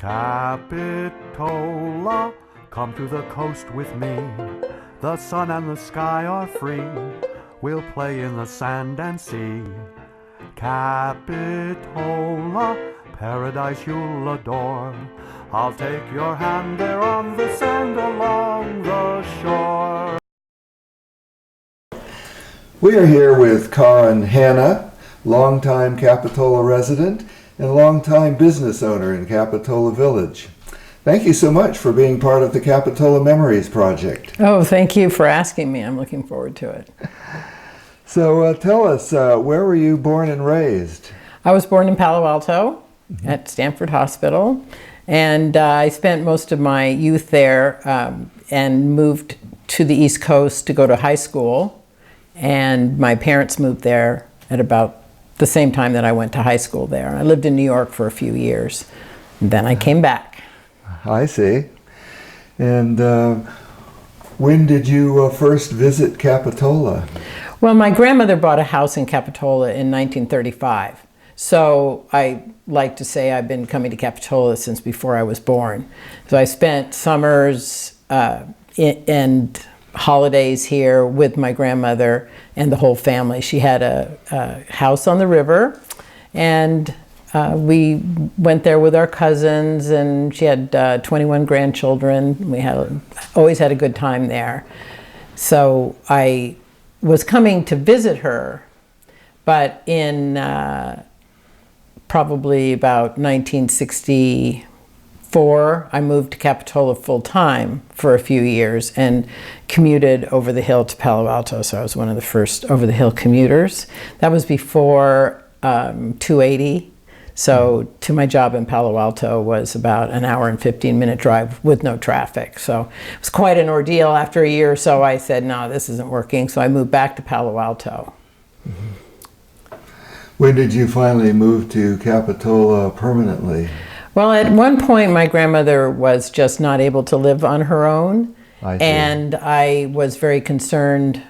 Capitola, come to the coast with me. The sun and the sky are free. We'll play in the sand and sea. Capitola, paradise you'll adore. I'll take your hand there on the sand along the shore. We are here with Carin Hanna, longtime Capitola resident and longtime business owner in Capitola Village. Thank you so much for being part of the Capitola Memories Project. Oh, thank you for asking me. I'm looking forward to it. So tell us, where were you born and raised? I was born in Palo Alto at Stanford Hospital, and I spent most of my youth there and moved to the East Coast to go to high school. And my parents moved there at about the same time that I went to high school there. I lived in New York for a few years, and then I came back. I see. And when did you first visit Capitola? Well, my grandmother bought a house in Capitola in 1935. So I like to say I've been coming to Capitola since before I was born. So I spent summers and holidays here with my grandmother and the whole family. She had a house on the river, and we went there with our cousins, and she had 21 grandchildren. We always had a good time there. So I was coming to visit her, but in probably about 1964, I moved to Capitola full-time for a few years and commuted over the hill to Palo Alto. So I was one of the first over-the-hill commuters. That was before 280. So to my job in Palo Alto was about an hour and 15-minute drive with no traffic. So it was quite an ordeal. After a year or so, I said, no, this isn't working. So I moved back to Palo Alto. Mm-hmm. When did you finally move to Capitola permanently? Well, at one point, my grandmother was just not able to live on her own. And I was very concerned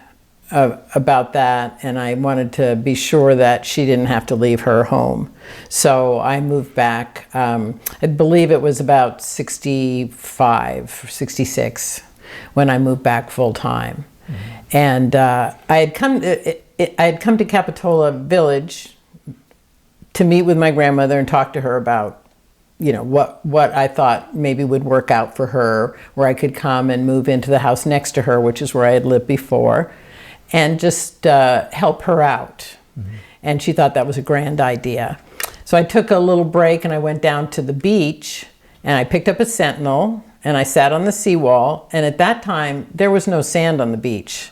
about that, and I wanted to be sure that she didn't have to leave her home. So I moved back. I believe it was about 65 or 66 when I moved back full-time. Mm-hmm. And I had come to Capitola Village to meet with my grandmother and talk to her about what I thought maybe would work out for her, where I could come and move into the house next to her, which is where I had lived before, and just help her out. Mm-hmm. And she thought that was a grand idea. So I took a little break and I went down to the beach and I picked up a Sentinel and I sat on the seawall. And at that time, there was no sand on the beach.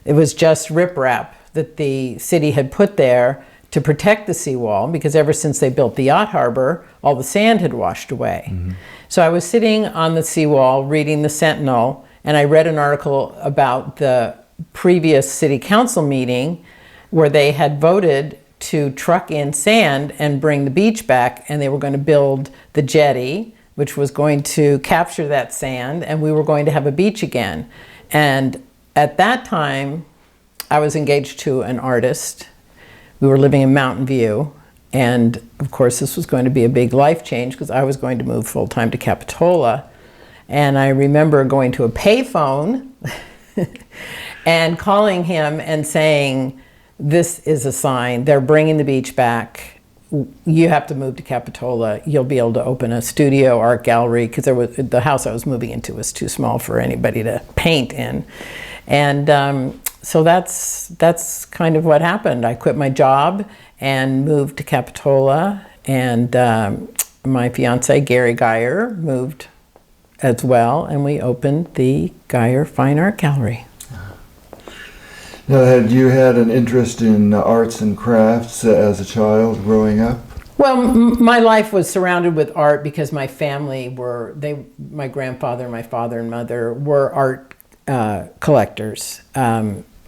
It was just riprap that the city had put there to protect the seawall, because ever since they built the yacht harbor, all the sand had washed away. Mm-hmm. So I was sitting on the seawall reading the Sentinel, and I read an article about the previous city council meeting where they had voted to truck in sand and bring the beach back, and they were going to build the jetty, which was going to capture that sand, and we were going to have a beach again. And at that time, I was engaged to an artist. We were living in Mountain View, and of course this was going to be a big life change because I was going to move full-time to Capitola. And I remember going to a payphone and calling him and saying, this is a sign, they're bringing the beach back. You have to move to Capitola. You'll be able to open a studio, art gallery, because the house I was moving into was too small for anybody to paint in. And so that's kind of what happened. I quit my job and moved to Capitola, and my fiance, Gary Geyer, moved as well, and we opened the Geyer Fine Art Gallery. Now, had you had an interest in arts and crafts as a child growing up? Well, my life was surrounded with art because my family my grandfather, my father and mother were art collectors.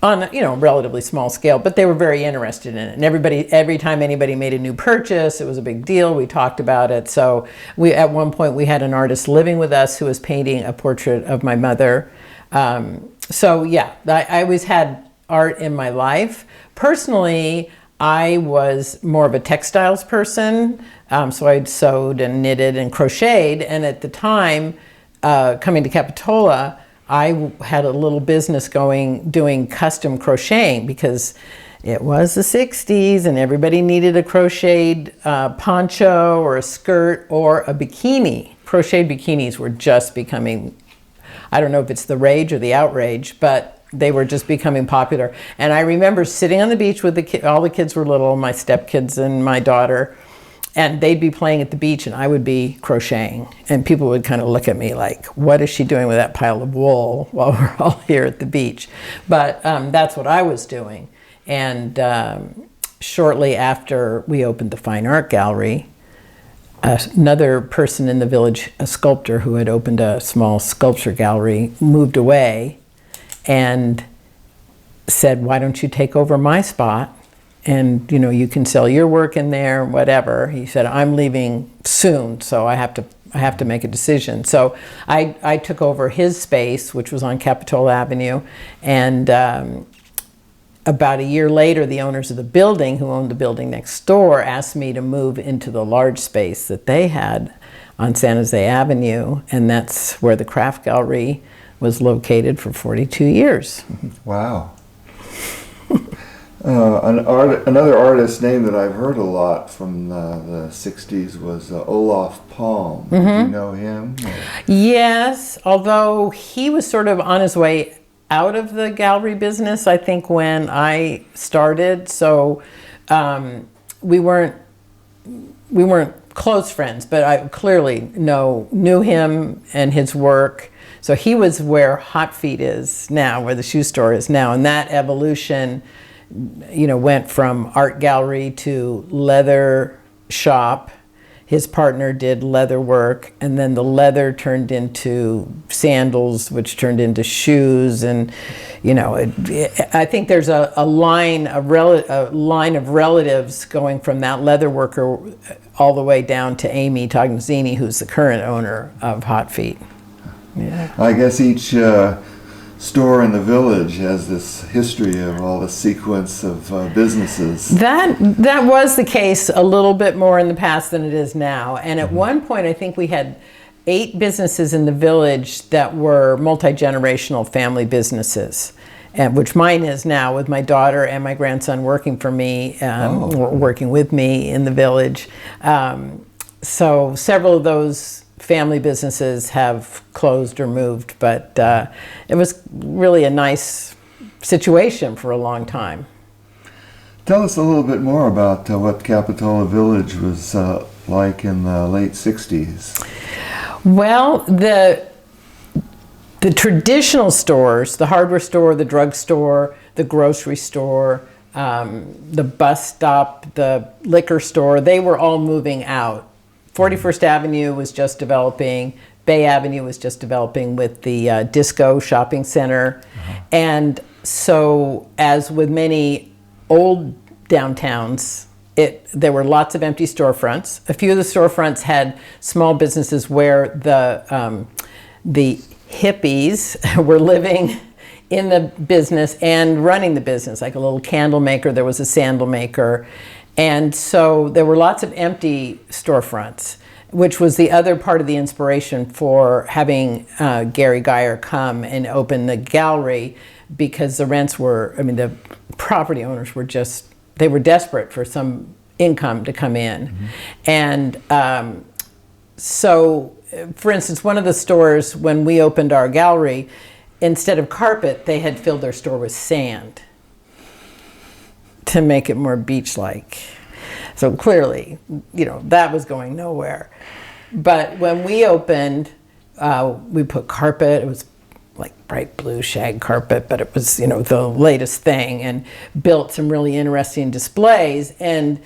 On a relatively small scale, but they were very interested in it. And every time anybody made a new purchase, it was a big deal. We talked about it. So at one point we had an artist living with us who was painting a portrait of my mother. So yeah, I always had art in my life. Personally, I was more of a textiles person, so I'd sewed and knitted and crocheted. And at the time, coming to Capitola, I had a little business going, doing custom crocheting, because it was the 60s and everybody needed a crocheted poncho or a skirt or a bikini. Crocheted bikinis were just becoming, I don't know if it's the rage or the outrage, but they were just becoming popular. And I remember sitting on the beach with all the kids were little, my stepkids and my daughter, and they'd be playing at the beach and I would be crocheting. And people would kind of look at me like, what is she doing with that pile of wool while we're all here at the beach? But that's what I was doing. And shortly after we opened the Fine Art Gallery, another person in the village, a sculptor who had opened a small sculpture gallery, moved away and said, why don't you take over my spot? And, you know, you can sell your work in there, whatever. He said, I'm leaving soon, so I have to make a decision. So I took over his space, which was on Capitola Avenue, and about a year later, the owners of the building, who owned the building next door, asked me to move into the large space that they had on San Jose Avenue, and that's where the craft gallery was located for 42 years. Wow. Another artist name that I've heard a lot from the 60s was Olaf Palm. Mm-hmm. Do you know him? Yes, although he was sort of on his way out of the gallery business, I think, when I started. So we weren't close friends, but I clearly knew him and his work. So he was where Hot Feet is now, where the shoe store is now, and that evolution, you know, went from art gallery to leather shop. His partner did leather work, and then the leather turned into sandals, which turned into shoes. And, you know, I think there's a line of relatives going from that leather worker all the way down to Amy Tognazini, who's the current owner of Hot Feet. Yeah. I guess each store in the village has this history of all the sequence of businesses. That was the case a little bit more in the past than it is now. And at one point, I think we had 8 businesses in the village that were multi-generational family businesses, and which mine is now, with my daughter and my grandson working for me, working with me in the village. So several of those family businesses have closed or moved, but it was really a nice situation for a long time. Tell us a little bit more about what Capitola Village was like in the late 60s. Well, the traditional stores, the hardware store, the drugstore, the grocery store, the bus stop, the liquor store, they were all moving out. 41st Avenue was just developing. Bay Avenue was just developing with the Disco Shopping Center. And so, as with many old downtowns, there were lots of empty storefronts. A few of the storefronts had small businesses where the hippies were living in the business and running the business, like a little candle maker. There was a sandal maker. And so there were lots of empty storefronts, which was the other part of the inspiration for having Gary Geyer come and open the gallery, because the rents were, the property owners were they were desperate for some income to come in. Mm-hmm. And so, for instance, one of the stores, when we opened our gallery, instead of carpet, they had filled their store with sand to make it more beach-like. So clearly, that was going nowhere. But when we opened, we put carpet. It was like bright blue shag carpet, but it was, the latest thing, and built some really interesting displays. And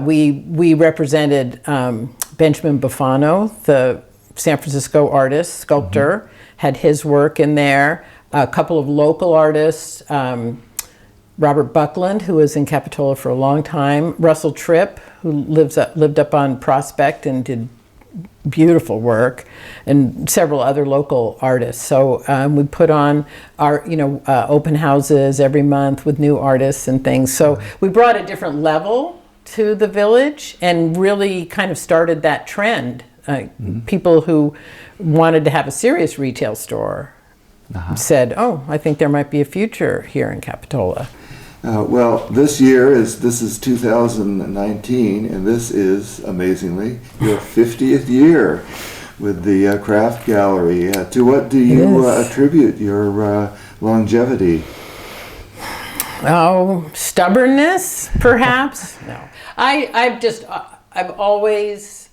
we represented Benjamin Buffano, the San Francisco artist, sculptor, mm-hmm. had his work in there. A couple of local artists, Robert Buckland, who was in Capitola for a long time, Russell Tripp, who lived up on Prospect and did beautiful work, and several other local artists. So we put on our, open houses every month with new artists and things. So we brought a different level to the village and really kind of started that trend. People who wanted to have a serious retail store said, "Oh, I think there might be a future here in Capitola." Well, this is 2019, and this is, amazingly, your 50th year with the craft gallery. To what do you attribute your longevity? Oh, stubbornness, perhaps? No. I've always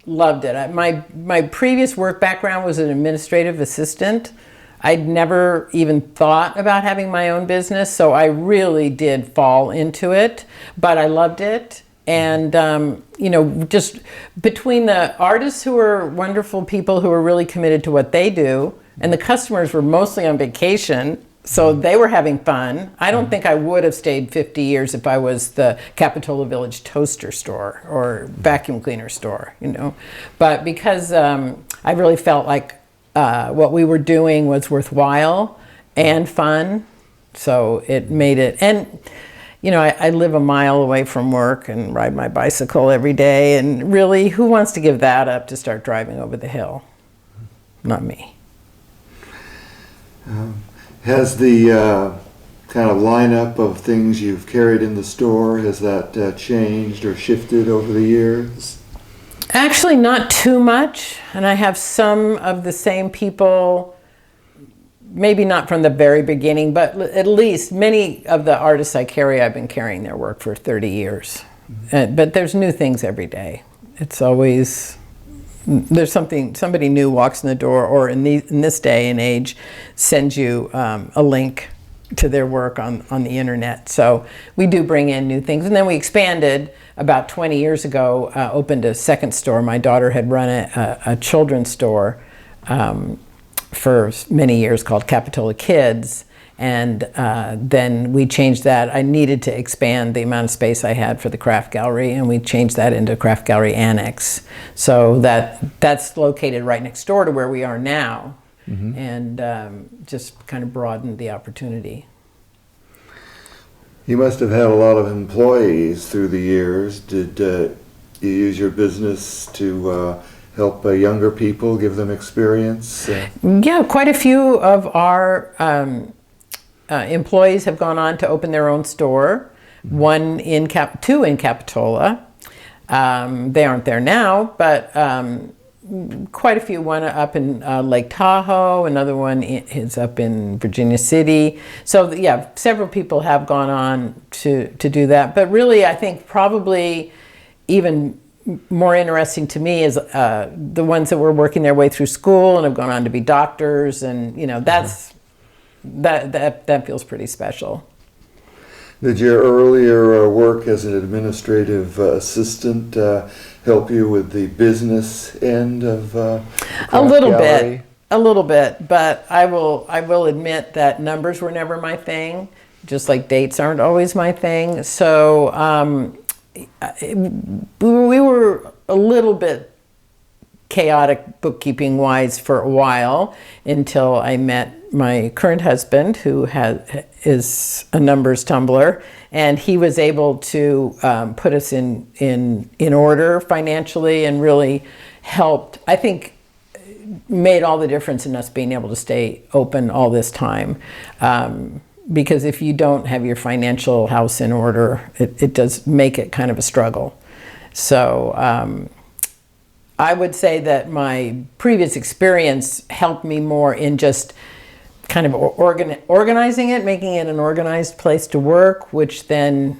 loved it. My previous work background was an administrative assistant. I'd never even thought about having my own business, so I really did fall into it, but I loved it. And, just between the artists who were wonderful people who were really committed to what they do, and the customers were mostly on vacation, so they were having fun. I don't think I would have stayed 50 years if I was the Capitola Village toaster store or vacuum cleaner store, But because I really felt like what we were doing was worthwhile and fun, so it made it. And I live a mile away from work and ride my bicycle every day, and really, who wants to give that up to start driving over the hill? Not me. Has the kind of lineup of things you've carried in the store, has that changed or shifted over the years? Actually, not too much, and I have some of the same people, maybe not from the very beginning, but at least many of the artists I carry, I've been carrying their work for 30 years. But there's new things every day. It's always, there's somebody new walks in the door, or in this day and age, sends you a link to their work on the internet. So we do bring in new things. And then we expanded about 20 years ago, opened a second store. My daughter had run a children's store for many years called Capitola Kids. And then we changed that. I needed to expand the amount of space I had for the craft gallery, and we changed that into craft gallery annex. So that's located right next door to where we are now. And just kind of broadened the opportunity. You must have had a lot of employees through the years. Did you use your business to help younger people, give them experience? Yeah, quite a few of our employees have gone on to open their own store. Two in Capitola. They aren't there now, but quite a few. One up in Lake Tahoe, another one is up in Virginia City. So yeah, several people have gone on to do that. But really, I think probably even more interesting to me is the ones that were working their way through school and have gone on to be doctors, and that feels pretty special. Did your earlier work as an administrative assistant help you with the business end of the craft A little bit, but I will admit that numbers were never my thing, just like dates aren't always my thing. So we were a little bit chaotic bookkeeping wise for a while, until I met my current husband, who is a numbers tumbler, and he was able to put us in order financially, and really helped, I think, made all the difference in us being able to stay open all this time. Because if you don't have your financial house in order, it does make it kind of a struggle. So I would say that my previous experience helped me more in just kind of organizing it, making it an organized place to work, which then,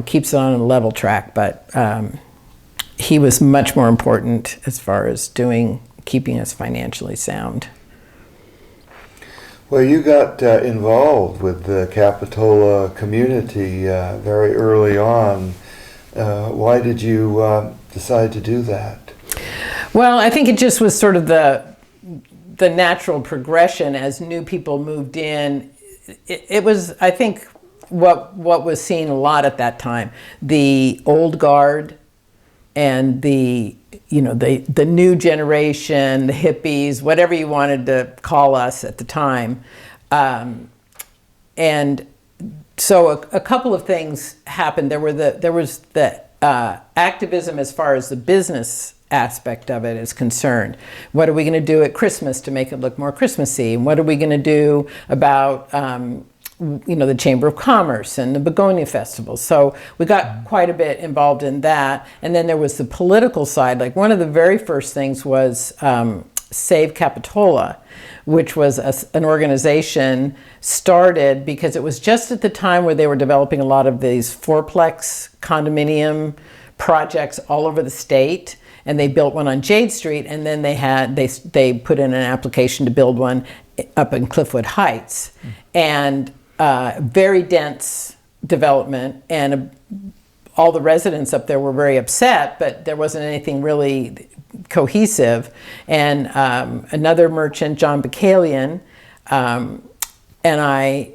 keeps it on a level track. But he was much more important as far as keeping us financially sound. Well, you got involved with the Capitola community very early on. Why did you decide to do that? Well, I think it just was sort of the natural progression as new people moved in. It was, I think, what was seen a lot at that time, the old guard and the new generation, the hippies, whatever you wanted to call us at the time. And so a couple of things happened. There was the activism as far as the business aspect of it is concerned. What are we going to do at Christmas to make it look more Christmassy? And what are we going to do about the Chamber of Commerce and the Begonia Festival? So we got quite a bit involved in that. And then there was the political side. Like one of the very first things was Save Capitola, which was an organization started because it was just at the time where they were developing a lot of these fourplex condominium projects all over the state. And they built one on Jade Street, and then they put in an application to build one up in Cliffwood Heights. And very dense development, and all the residents up there were very upset, but there wasn't anything really cohesive. And another merchant, John Bakalian, and I,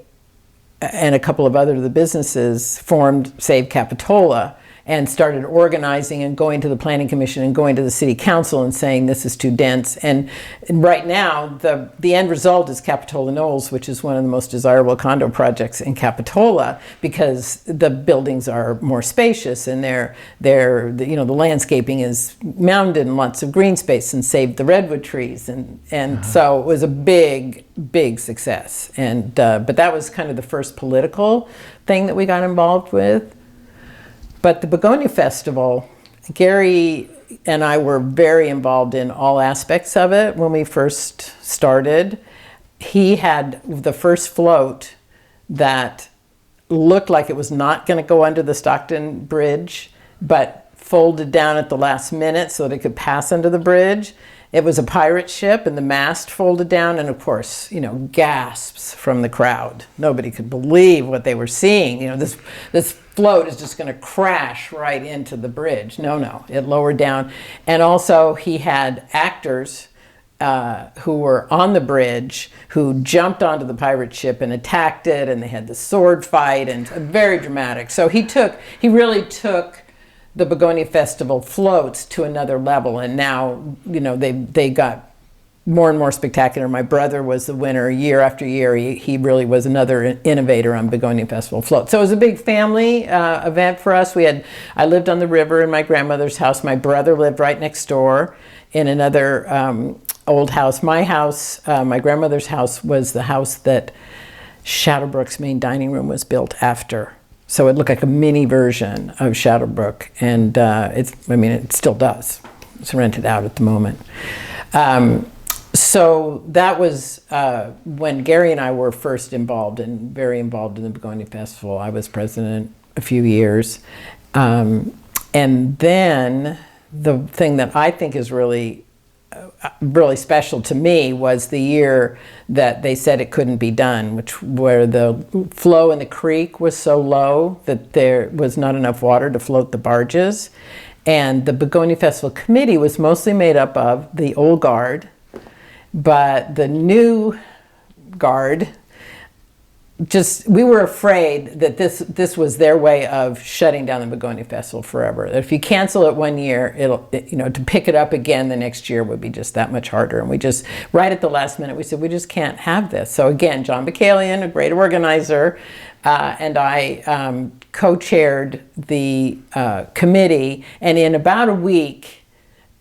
and a couple of other of the businesses formed Save Capitola and started organizing and going to the Planning Commission and going to the City Council and saying this is too dense. And right now, the end result is Capitola Knolls, which is one of the most desirable condo projects in Capitola because the buildings are more spacious and the landscaping is mounded and lots of green space and saved the redwood trees. And so it was a big, big success. And but that was kind of the first political thing that we got involved with. But the Begonia Festival, Gary and I were very involved in all aspects of it when we first started. He had the first float that looked like it was not going to go under the Stockton Bridge, but folded down at the last minute so that it could pass under the bridge. It was a pirate ship, and the mast folded down, and of course, gasps from the crowd. Nobody could believe what they were seeing. This float is just going to crash right into the bridge. No, it lowered down. And also, he had actors who were on the bridge who jumped onto the pirate ship and attacked it, and they had the sword fight, and very dramatic. So he really took the Begonia Festival floats to another level, and now they got more and more spectacular. My brother was the winner year after year. He really was another innovator on Begonia Festival floats. So it was a big family event for us. I lived on the river in my grandmother's house. My brother lived right next door in another old house. My house, my grandmother's house, was the house that Shadowbrook's main dining room was built after. So it looked like a mini version of Shadowbrook, and it still does. It's rented out at the moment. So that was when Gary and I were first very involved in the Begonia Festival. I was president a few years. And then the thing that I think is really special to me was the year that they said it couldn't be done, where the flow in the creek was so low that there was not enough water to float the barges. And the Begonia Festival Committee was mostly made up of the old guard, but the new guard, we were afraid that this was their way of shutting down the Begonia Festival forever. That if you cancel it one year, to pick it up again the next year would be just that much harder. And we just, right at the last minute, we said, we just can't have this. So again, John Bakalian, a great organizer, and I co-chaired the committee, and in about a week,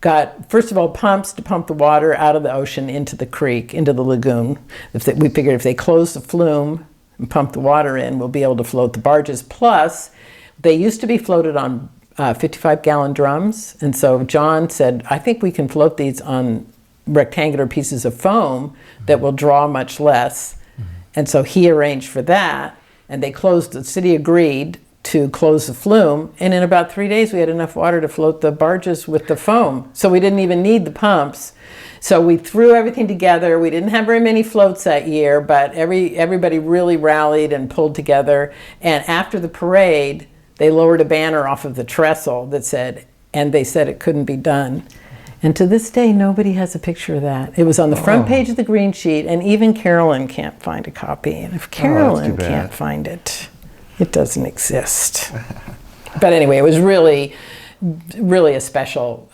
got, first of all, pumps to pump the water out of the ocean into the creek, into the lagoon. We figured if they close the flume and pump the water in, we'll be able to float the barges. Plus, they used to be floated on 55-gallon drums. And so John said, I think we can float these on rectangular pieces of foam that will draw much less. Mm-hmm. And so he arranged for that. And the city agreed to close the flume, and in about 3 days we had enough water to float the barges with the foam. So we didn't even need the pumps. So we threw everything together. We didn't have very many floats that year, but everybody really rallied and pulled together. And after the parade, they lowered a banner off of the trestle that said, and they said it couldn't be done. And to this day, nobody has a picture of that. It was on the front page of the green sheet, and even Carolyn can't find a copy. And if Carolyn can't find it, it doesn't exist. But anyway, it was really really a special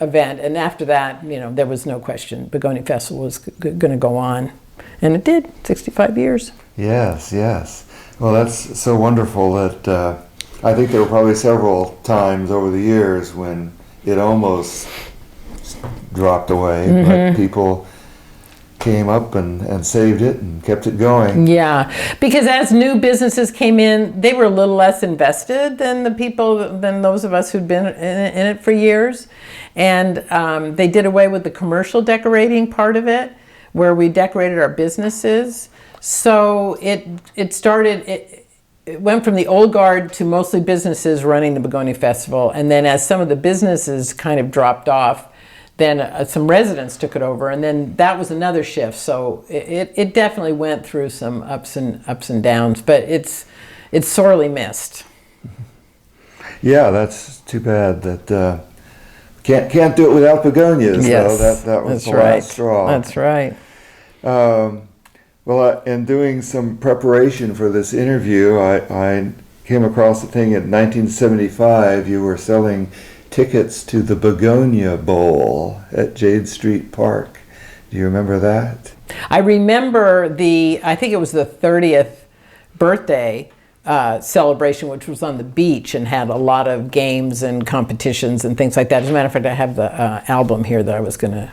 event. And after that, there was no question Begonia Festival was going to go on. And it did, 65 years. Yes, yes. Well, that's so wonderful that I think there were probably several times over the years when it almost dropped away, but people came up and saved it and kept it going. Yeah, because as new businesses came in, they were a little less invested than those of us who'd been in it for years. And they did away with the commercial decorating part of it, where we decorated our businesses. So it went from the old guard to mostly businesses running the Begonia Festival. And then as some of the businesses kind of dropped off, then some residents took it over, and then that was another shift. So it definitely went through some ups and downs, but it's sorely missed. Yeah, that's too bad that can't do it without begonias. Yes, though. That was that's the right. last straw. That's right. Well, in doing some preparation for this interview, I came across a thing in 1975. You were selling tickets to the Begonia Bowl at Jade Street Park. Do you remember that? I remember I think it was the 30th birthday celebration, which was on the beach and had a lot of games and competitions and things like that. As a matter of fact, I have the album here that I was going to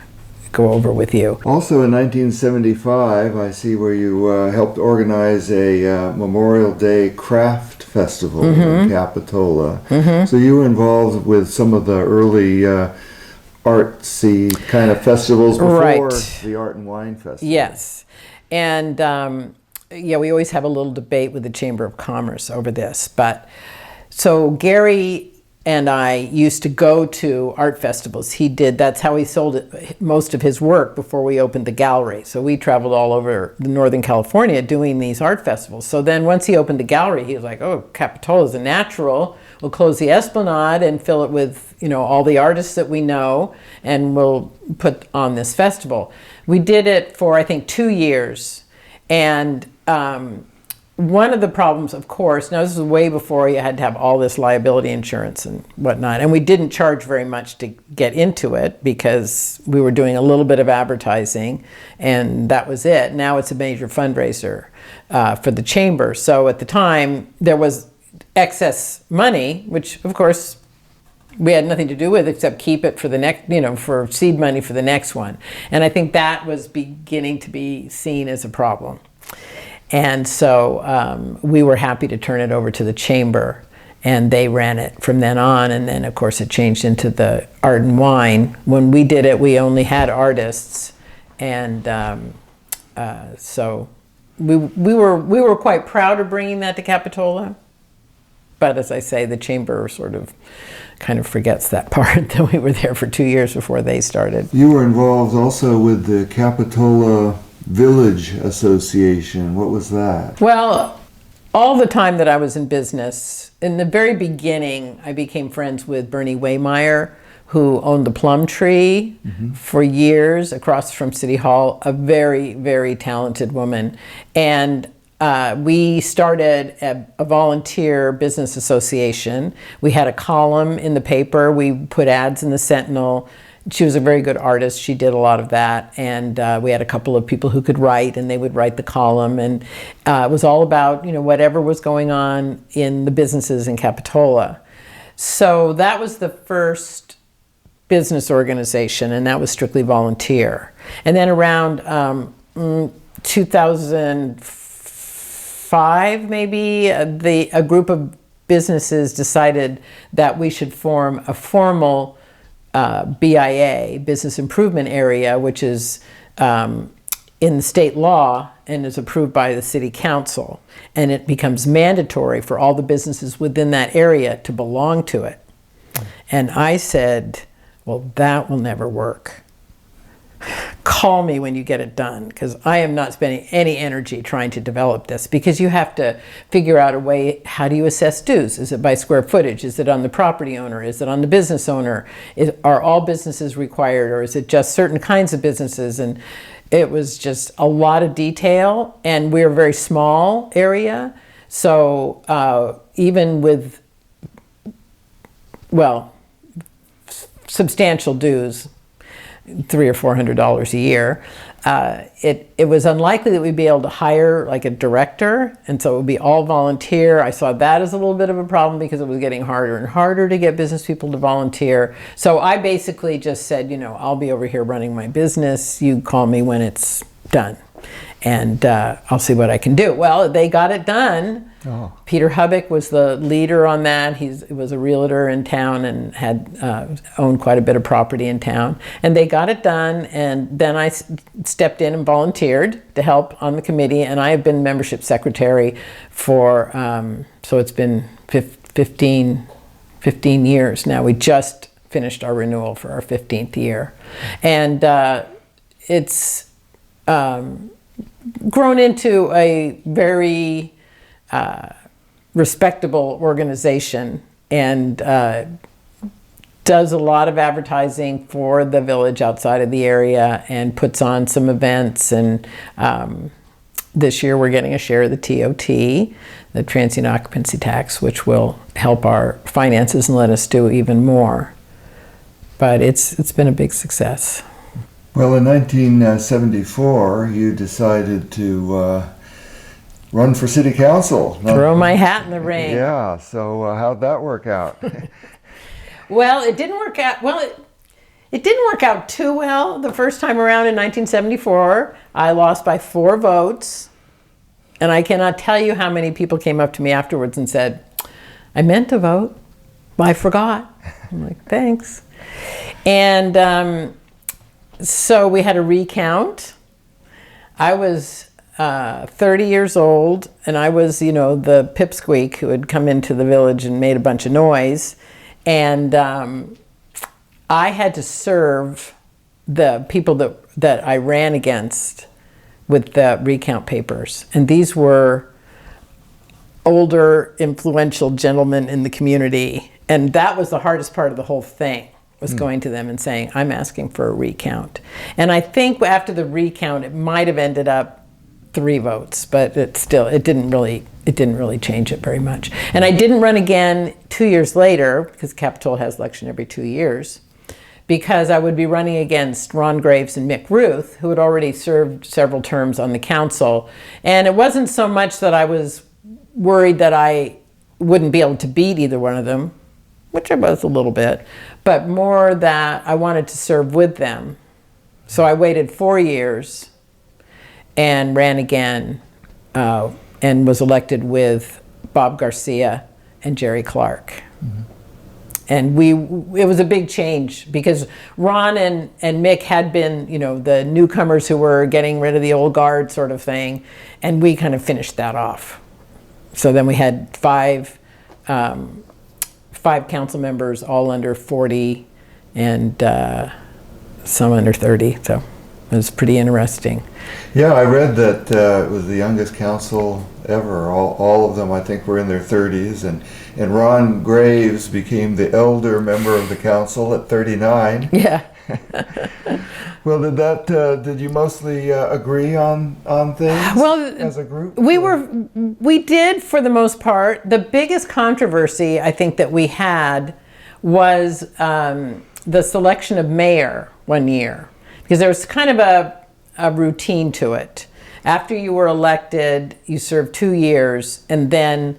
go over with you. Also in 1975, I see where you helped organize a Memorial Day craft festival in Capitola. So you were involved with some of the early artsy kind of festivals before the Art and Wine Festival. Yes. And we always have a little debate with the Chamber of Commerce over this. But so Gary and I used to go to art festivals. That's how he sold most of his work before we opened the gallery. So we traveled all over Northern California doing these art festivals. So then once he opened the gallery, he was like, oh, Capitola's a natural. We'll close the Esplanade and fill it with, all the artists that we know, and we'll put on this festival. We did it for, I think, 2 years. And one of the problems, of course, now this was way before you had to have all this liability insurance and whatnot, and we didn't charge very much to get into it because we were doing a little bit of advertising, and that was it. Now it's a major fundraiser for the chamber. So at the time, there was excess money, which, of course, we had nothing to do with except keep it for the next, for seed money for the next one. And I think that was beginning to be seen as a problem. And so we were happy to turn it over to the chamber, and they ran it from then on. And then, of course, it changed into the Art and Wine. When we did it, we only had artists, and so we were quite proud of bringing that to Capitola. But as I say, the chamber kind of forgets that part, that we were there for 2 years before they started. You were involved also with the Capitola Village Association. What was that? Well, all the time that I was in business, in the very beginning, I became friends with Bernie Waymeyer, who owned the Plum Tree for years across from City Hall, a very, very talented woman. And we started a volunteer business association. We had a column in the paper. We put ads in the Sentinel. She was a very good artist. She did a lot of that. And we had a couple of people who could write, and they would write the column. And it was all about, whatever was going on in the businesses in Capitola. So that was the first business organization, and that was strictly volunteer. And then around 2005, maybe, a group of businesses decided that we should form a formal BIA, Business Improvement Area, which is in the state law and is approved by the city council. And it becomes mandatory for all the businesses within that area to belong to it. And I said, well, that will never work. Call me when you get it done, because I am not spending any energy trying to develop this, because you have to figure out a way. How do you assess dues? Is it by square footage? Is it on the property owner? Is it on the business owner? Are all businesses required, or is it just certain kinds of businesses? And it was just a lot of detail, and we're a very small area. So even with well, substantial dues, $300 or $400 a year. It was unlikely that we'd be able to hire like a director, and so it would be all volunteer. I saw that as a little bit of a problem because it was getting harder and harder to get business people to volunteer. So I basically just said, I'll be over here running my business. You call me when it's done, and I'll see what I can do. Well, they got it done. Oh. Peter Hubbock was the leader on that. He was a realtor in town and had owned quite a bit of property in town. And they got it done, and then I stepped in and volunteered to help on the committee, and I have been membership secretary for, so it's been 15 years now. We just finished our renewal for our 15th year. And it's grown into a very respectable organization, and does a lot of advertising for the village outside of the area, and puts on some events. And this year we're getting a share of the TOT, the transient occupancy tax, which will help our finances and let us do even more. But it's been a big success. Well, in 1974, you decided to run for city council. Throw my hat in the ring. Yeah, so how'd that work out? Well, it didn't work out. Well, it didn't work out too well the first time around in 1974. I lost by 4 votes. And I cannot tell you how many people came up to me afterwards and said, I meant to vote, but I forgot. I'm like, thanks. And so we had a recount. I was 30 years old, and I was, the pipsqueak who had come into the village and made a bunch of noise. And I had to serve the people that I ran against with the recount papers. And these were older, influential gentlemen in the community. And that was the hardest part of the whole thing, was going to them and saying, I'm asking for a recount. And I think after the recount, it might have ended up 3 votes, but it didn't really change it very much. And I didn't run again 2 years later, because Capitola has election every 2 years, because I would be running against Ron Graves and Mick Ruth, who had already served several terms on the council. And it wasn't so much that I was worried that I wouldn't be able to beat either one of them, which I was a little bit, but more that I wanted to serve with them. So I waited 4 years and ran again, and was elected with Bob Garcia and Jerry Clark. Mm-hmm. And it was a big change, because Ron and Mick had been, the newcomers who were getting rid of the old guard sort of thing, and we kind of finished that off. So then we had 5 council members, all under 40, and some under 30, so it was pretty interesting. Yeah, I read that it was the youngest council ever. All of them, I think, were in their 30s, and Ron Graves became the elder member of the council at 39. Yeah. Well, did you mostly agree on things as a group? We did, for the most part. The biggest controversy, I think, that we had was the selection of mayor one year, because there was kind of a routine to it. After you were elected, you served 2 years, and then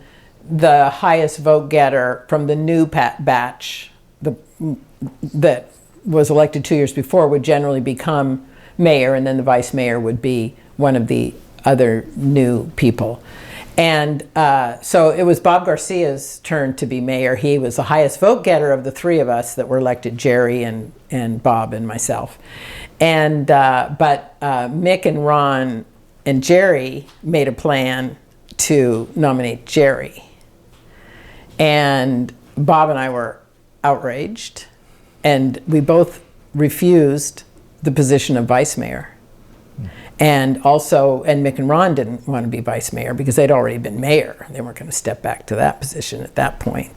the highest vote getter from the new batch that was elected 2 years before would generally become mayor, and then the vice mayor would be one of the other new people. And so it was Bob Garcia's turn to be mayor. He was the highest vote getter of the 3 of us that were elected, Jerry and Bob and myself. And but Mick and Ron and Jerry made a plan to nominate Jerry. And Bob and I were outraged, and we both refused the position of vice mayor. And Mick and Ron didn't want to be vice mayor because they'd already been mayor. They weren't going to step back to that position at that point.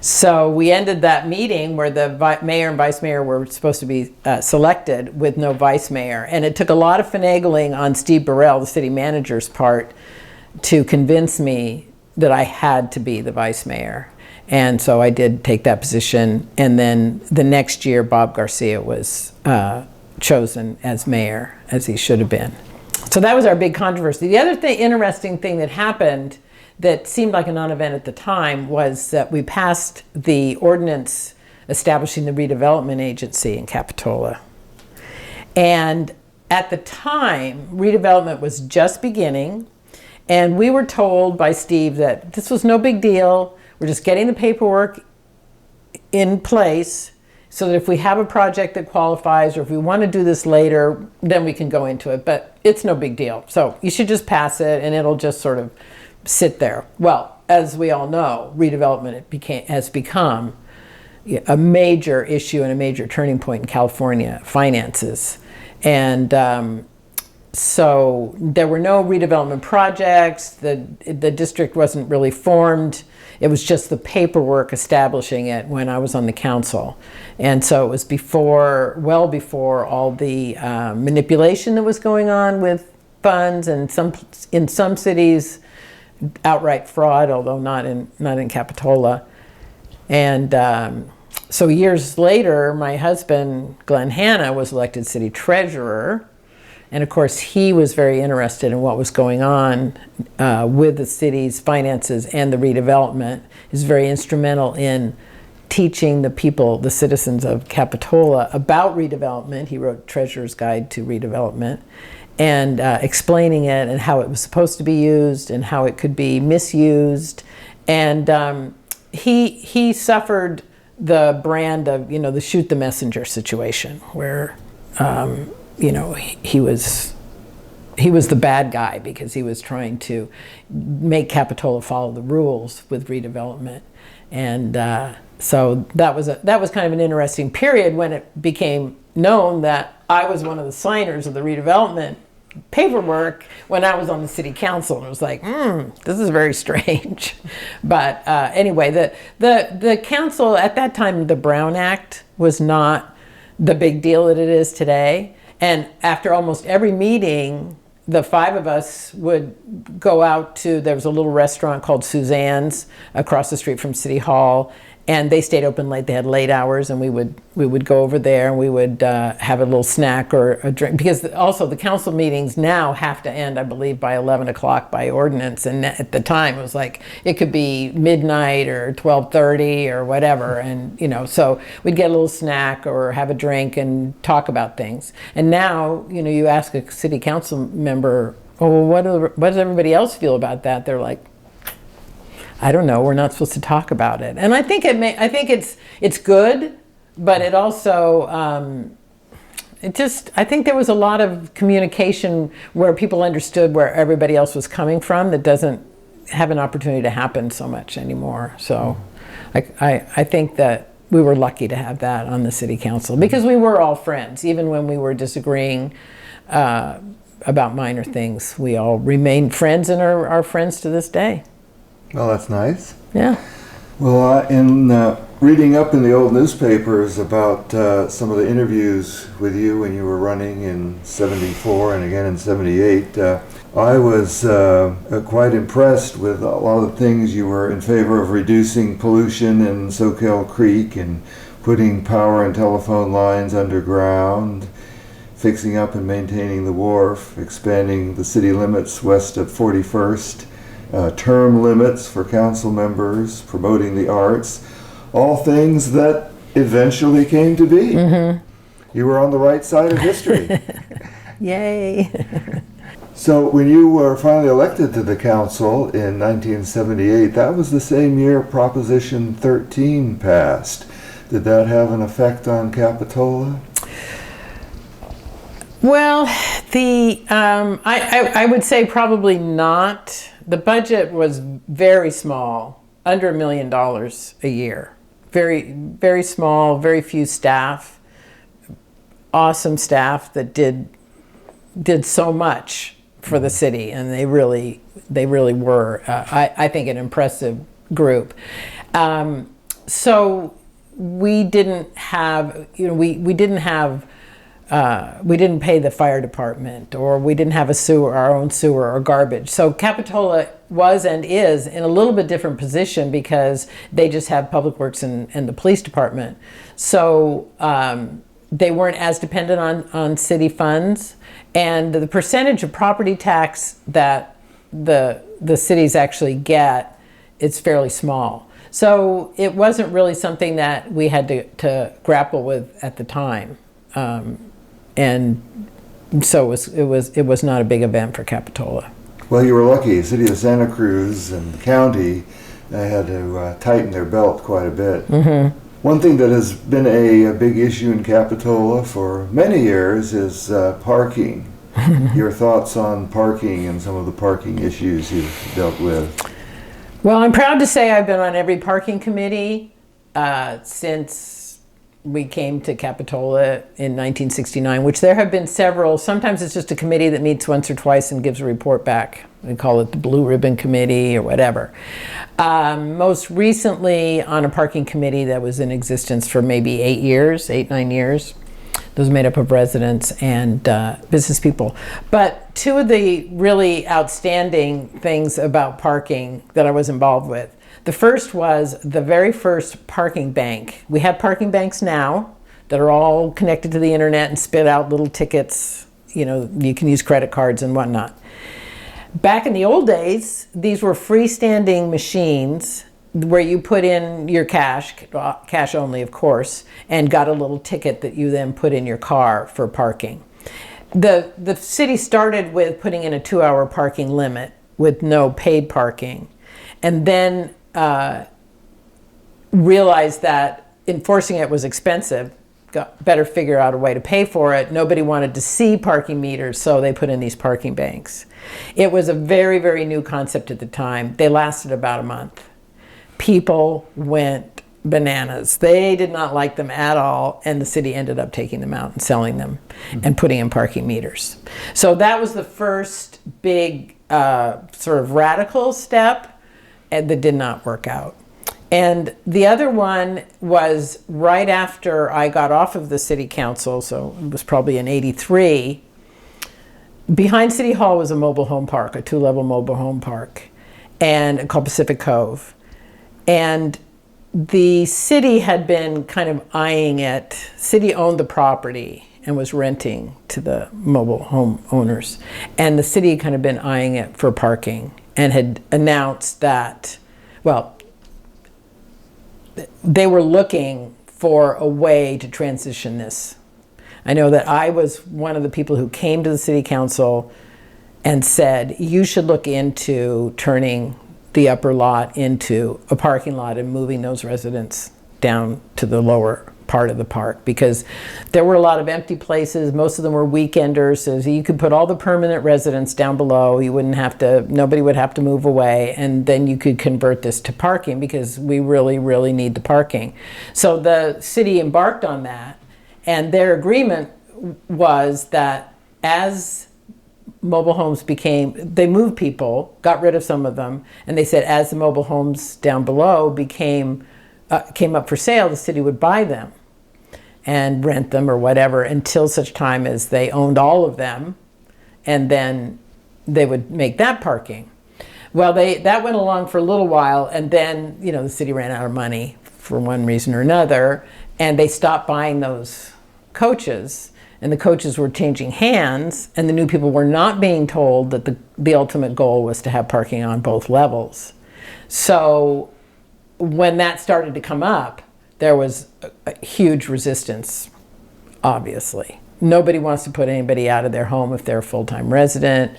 So we ended that meeting where the mayor and vice mayor were supposed to be selected with no vice mayor. And it took a lot of finagling on Steve Burrell, the city manager's part, to convince me that I had to be the vice mayor. And so I did take that position. And then the next year, Bob Garcia was chosen as mayor, as he should have been. So that was our big controversy. The other interesting thing that happened that seemed like a non-event at the time was that we passed the ordinance establishing the Redevelopment Agency in Capitola. And at the time, redevelopment was just beginning, and we were told by Steve that this was no big deal. We're just getting the paperwork in place so that if we have a project that qualifies, or if we want to do this later, then we can go into it. But it's no big deal. So you should just pass it, and it'll just sort of sit there. Well, as we all know, redevelopment has become a major issue and a major turning point in California finances. And so there were no redevelopment projects. The district wasn't really formed. It was just the paperwork establishing it when I was on the council. And so it was well before all the manipulation that was going on with funds, and in some cities, outright fraud, although not in Capitola. And so years later, my husband, Glenn Hanna, was elected city treasurer. And of course, he was very interested in what was going on with the city's finances and the redevelopment. He was very instrumental in teaching the people, the citizens of Capitola, about redevelopment. He wrote Treasurer's Guide to Redevelopment, and explaining it and how it was supposed to be used and how it could be misused. And he suffered the brand of, the shoot the messenger situation, where he was the bad guy because he was trying to make Capitola follow the rules with redevelopment. And so that was kind of an interesting period when it became known that I was one of the signers of the redevelopment paperwork when I was on the city council. And it was like, this is very strange. But anyway, the council at that time, the Brown Act was not the big deal that it is today. And after almost every meeting, the five of us would go out to, there was a little restaurant called Suzanne's across the street from City Hall, and they stayed open late. They had late hours, and we would go over there, and we would have a little snack or a drink, because also the council meetings now have to end, I believe, by 11 o'clock by ordinance. And at the time, it was like, it could be midnight or 12:30 or whatever. And, so we'd get a little snack or have a drink and talk about things. And now, you ask a city council member, oh, well, what does everybody else feel about that? They're like, I don't know. We're not supposed to talk about it. And I think it's good, but it also I think there was a lot of communication where people understood where everybody else was coming from that doesn't have an opportunity to happen so much anymore. So I think that we were lucky to have that on the city council, because we were all friends. Even when we were disagreeing about minor things, we all remained friends and are friends to this day. Well, that's nice. Yeah. Well, in reading up in the old newspapers about some of the interviews with you when you were running in '74 and again in '78, I was quite impressed with a lot of the things you were in favor of: reducing pollution in Soquel Creek and putting power and telephone lines underground, fixing up and maintaining the wharf, expanding the city limits west of 41st, term limits for council members, promoting the arts, all things that eventually came to be. Mm-hmm. You were on the right side of history. Yay. So when you were finally elected to the council in 1978, that was the same year Proposition 13 passed. Did that have an effect on Capitola? Well, I would say probably not. The budget was very small, under $1 million a year. Very, very small, very few staff, awesome staff that did so much for the city, and they really were, I think, an impressive group. So we didn't have, we didn't have we didn't pay the fire department, or we didn't have a sewer, our own sewer or garbage. So Capitola was and is in a little bit different position because they just have public works and the police department. So they weren't as dependent on city funds, and the percentage of property tax that the cities actually get, it's fairly small. So it wasn't really something that we had to grapple with at the time. And so it was not a big event for Capitola. Well, you were lucky. The city of Santa Cruz and the county had to tighten their belt quite a bit. Mm-hmm. One thing that has been a big issue in Capitola for many years is parking. Your thoughts on parking and some of the parking issues you've dealt with? Well, I'm proud to say I've been on every parking committee since we came to Capitola in 1969, which there have been several. Sometimes it's just a committee that meets once or twice and gives a report back. We call it the Blue Ribbon Committee or whatever. Most recently on a parking committee that was in existence for maybe 9 years. Those made up of residents and business people. But two of the really outstanding things about parking that I was involved with. The first was the very first parking bank. We have parking banks now that are all connected to the internet and spit out little tickets. You know, you can use credit cards and whatnot. Back in the old days, these were freestanding machines where you put in your cash only of course, and got a little ticket that you then put in your car for parking. The city started with putting in a 2-hour parking limit with no paid parking, and then realized that enforcing it was expensive, better figure out a way to pay for it. Nobody wanted to see parking meters, so they put in these parking banks. It was a very, very new concept at the time. They lasted about a month. People went bananas. They did not like them at all, and the city ended up taking them out and selling them and putting in parking meters. So that was the first big sort of radical step, and that did not work out. And the other one was right after I got off of the city council, so it was probably in '83. Behind City Hall was a mobile home park, a 2-level mobile home park, and called Pacific Cove. And the city had been kind of eyeing it. City owned the property and was renting to the mobile home owners. And the city had kind of been eyeing it for parking and had announced that, well, they were looking for a way to transition this. I know that I was one of the people who came to the city council and said, you should look into turning the upper lot into a parking lot and moving those residents down to the lower part of the park, because there were a lot of empty places. Most of them were weekenders, so you could put all the permanent residents down below. You wouldn't have to, nobody would have to move away, and then you could convert this to parking, because we really, really need the parking. So the city embarked on that, and their agreement was that as mobile homes they moved people, got rid of some of them, and they said as the mobile homes down below came up for sale, the city would buy them and rent them or whatever until such time as they owned all of them, and then they would make that parking. Well, that went along for a little while, and then the city ran out of money for one reason or another, and they stopped buying those coaches, and the coaches were changing hands, and the new people were not being told that the ultimate goal was to have parking on both levels. So when that started to come up, there was a huge resistance, obviously. Nobody wants to put anybody out of their home if they're a full-time resident.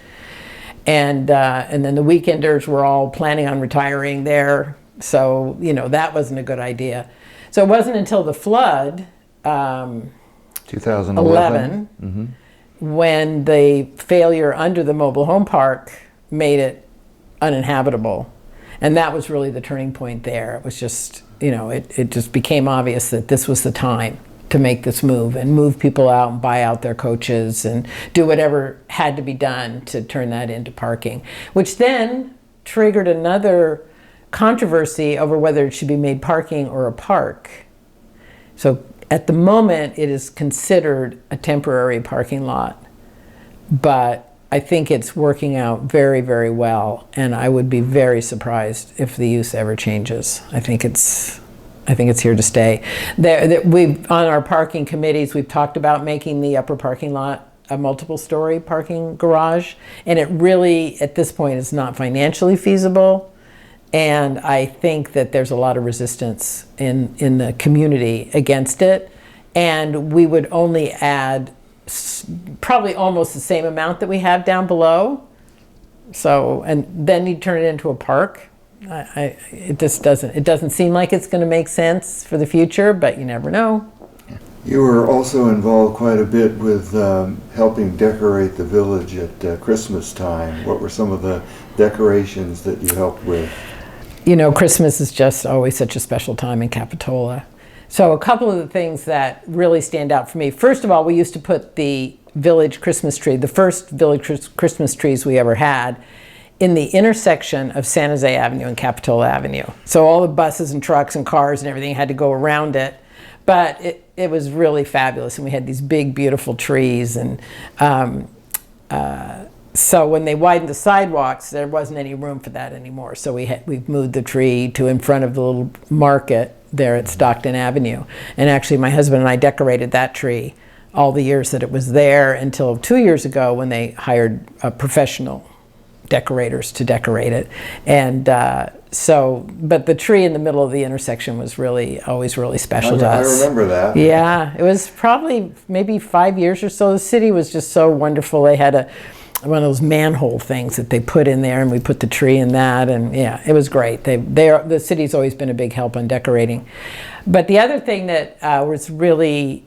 And then the weekenders were all planning on retiring there. So, that wasn't a good idea. So it wasn't until the flood, 2011, when the failure under the mobile home park made it uninhabitable. And that was really the turning point there. It was just, it just became obvious that this was the time to make this move and move people out and buy out their coaches and do whatever had to be done to turn that into parking, which then triggered another controversy over whether it should be made parking or a park. So at the moment, it is considered a temporary parking lot, but I think it's working out very, very well, and I would be very surprised if the use ever changes. I think it's here to stay. On our parking committees, we've talked about making the upper parking lot a multiple-story parking garage, and it really, at this point, is not financially feasible. And I think that there's a lot of resistance in the community against it. And we would only add probably almost the same amount that we have down below. So, and then you turn it into a park. It doesn't seem like it's going to make sense for the future, but you never know. You were also involved quite a bit with helping decorate the village at Christmas time. What were some of the decorations that you helped with? You know, Christmas is just always such a special time in Capitola. So a couple of the things that really stand out for me. First of all, we used to put the village Christmas tree, the first village Christmas trees we ever had, in the intersection of San Jose Avenue and Capitola Avenue. So all the buses and trucks and cars and everything had to go around it. But it was really fabulous, and we had these big, beautiful trees. And so when they widened the sidewalks, there wasn't any room for that anymore. So we've moved the tree to in front of the little market there at Stockton Avenue. And actually, my husband and I decorated that tree all the years that it was there until 2 years ago when they hired professional decorators to decorate it. And but the tree in the middle of the intersection was always really special to us. I remember that. Yeah, it was probably maybe 5 years or so. The city was just so wonderful. They had one of those manhole things that they put in there, and we put the tree in that, and yeah, it was great. The city's always been a big help on decorating. But the other thing that was really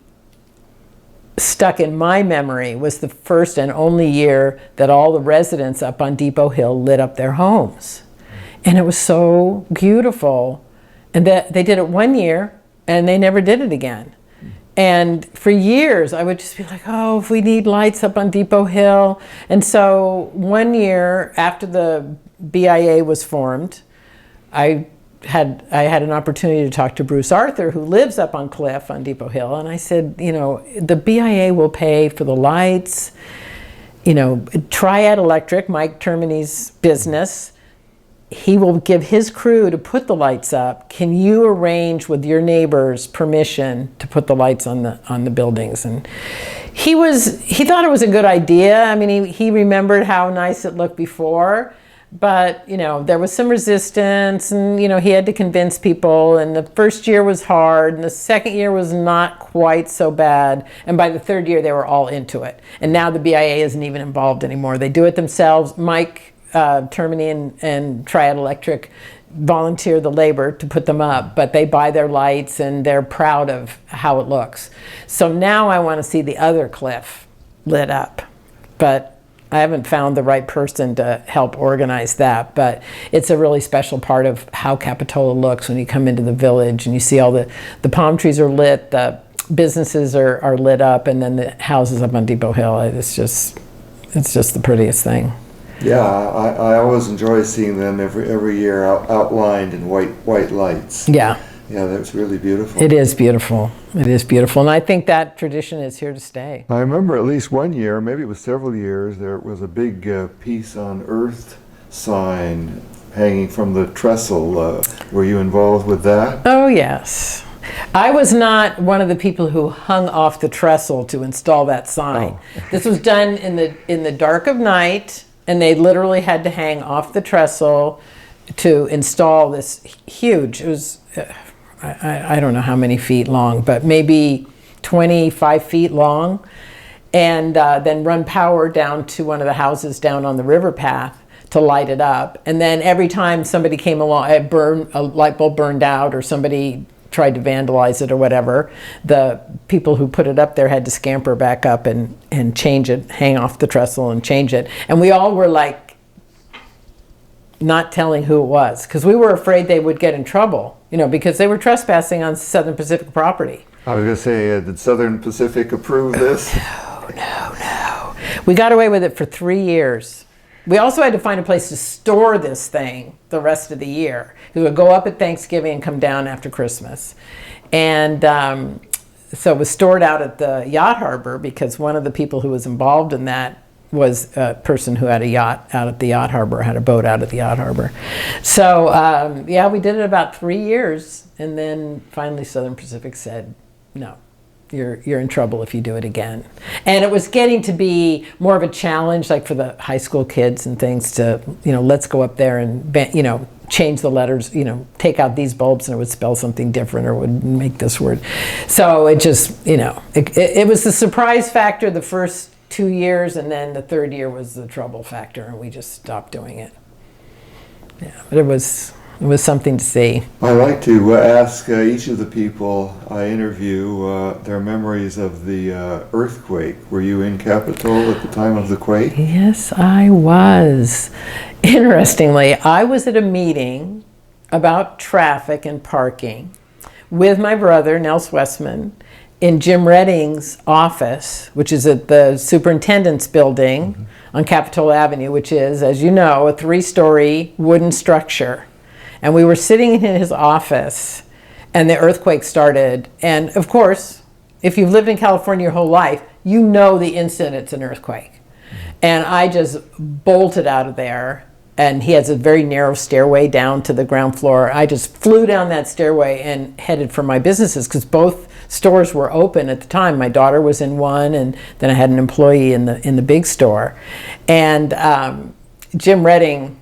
stuck in my memory was the first and only year that all the residents up on Depot Hill lit up their homes. And it was so beautiful. And they did it 1 year, and they never did it again. And for years, I would just be like, oh, if we need lights up on Depot Hill. And so 1 year after the BIA was formed, I had an opportunity to talk to Bruce Arthur, who lives up on Cliff on Depot Hill. And I said, you know, the BIA will pay for the lights. You know, Triad Electric, Mike Termini's business, he will give his crew to put the lights up. Can you arrange with your neighbors permission to put the lights on the buildings? And he thought it was a good idea. I mean, he remembered how nice it looked before, but you know, there was some resistance, and you know, he had to convince people, and the first year was hard, and the second year was not quite so bad, and by the third year they were all into it. And now the BIA isn't even involved anymore. They do it themselves. Mike Termini and Triad Electric volunteer the labor to put them up, but they buy their lights and they're proud of how it looks. So now I want to see the other cliff lit up, but I haven't found the right person to help organize that. But it's a really special part of how Capitola looks when you come into the village and you see all the palm trees are lit, the businesses are lit up, and then the houses up on Depot Hill. It's just the prettiest thing. Yeah, I always enjoy seeing them every year outlined in white lights. Yeah. Yeah, that's really beautiful. It is beautiful. It is beautiful. And I think that tradition is here to stay. I remember at least 1 year, maybe it was several years, there was a big Peace on Earth sign hanging from the trestle. Were you involved with that? Oh, yes. I was not one of the people who hung off the trestle to install that sign. Oh. This was done in the dark of night, and they literally had to hang off the trestle to install this huge, it was, I don't know how many feet long, but maybe 25 feet long, and then run power down to one of the houses down on the river path to light it up. And then every time somebody came along, a light bulb burned out, or somebody tried to vandalize it or whatever, the people who put it up there had to scamper back up and change it, hang off the trestle and change it. And we all were like not telling who it was, because we were afraid they would get in trouble, you know, because they were trespassing on Southern Pacific property. I was going to say, did Southern Pacific approve this? No. We got away with it for 3 years. We also had to find a place to store this thing the rest of the year. It would go up at Thanksgiving and come down after Christmas. And so it was stored out at the yacht harbor because one of the people who was involved in that was a person who had a yacht out at the yacht harbor, had a boat out at the yacht harbor. So yeah, we did it about 3 years, and then finally Southern Pacific said, no, you're in trouble if you do it again. And it was getting to be more of a challenge, like for the high school kids and things, to, let's go up there and, change the letters, take out these bulbs and it would spell something different or would make this word. So it just, it was the surprise factor the first 2 years, and then the third year was the trouble factor, and we just stopped doing it. Yeah, but it was something to see. I like to ask each of the people I interview their memories of the earthquake. Were you in Capitola at the time of the quake? Yes, I was. Interestingly, I was at a meeting about traffic and parking with my brother, Nels Westman, in Jim Redding's office, which is at the superintendent's building on Capitola Avenue, which is, as you know, a 3-story wooden structure. And we were sitting in his office, and the earthquake started. And of course, if you've lived in California your whole life, you know the instant it's an earthquake. And I just bolted out of there, and he has a very narrow stairway down to the ground floor. I just flew down that stairway and headed for my businesses, because both stores were open at the time. My daughter was in one, and then I had an employee in the big store. And Jim Redding,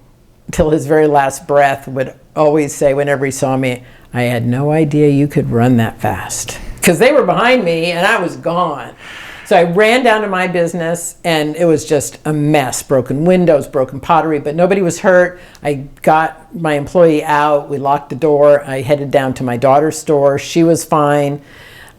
till his very last breath, would always say whenever he saw me, I had no idea you could run that fast. Because they were behind me and I was gone. So I ran down to my business, and it was just a mess. Broken windows, broken pottery, but nobody was hurt. I got my employee out. We locked the door. I headed down to my daughter's store. She was fine.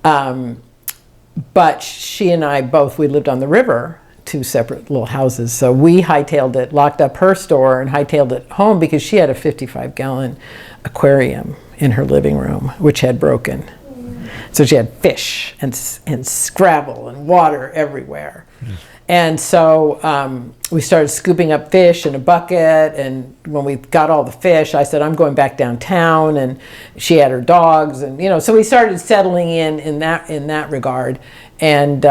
But she and I both, we lived on the river, 2 separate little houses. So we hightailed it, locked up her store, and hightailed it home because she had a 55-gallon aquarium in her living room, which had broken. So she had fish and Scrabble and water everywhere. And so we started scooping up fish in a bucket, and when we got all the fish, I said, I'm going back downtown, and she had her dogs, and so we started settling in that regard, and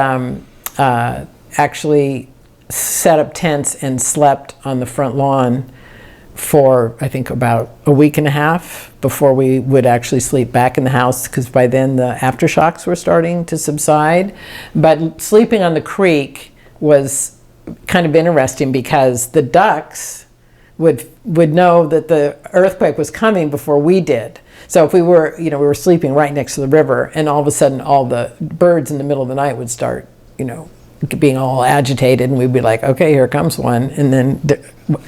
actually set up tents and slept on the front lawn for, I think, about a week and a half before we would actually sleep back in the house, because by then the aftershocks were starting to subside. But sleeping on the creek was kind of interesting because the ducks would know that the earthquake was coming before we did. So if we were, we were sleeping right next to the river, and all of a sudden all the birds in the middle of the night would start, being all agitated, and we'd be like, okay, here comes one, and then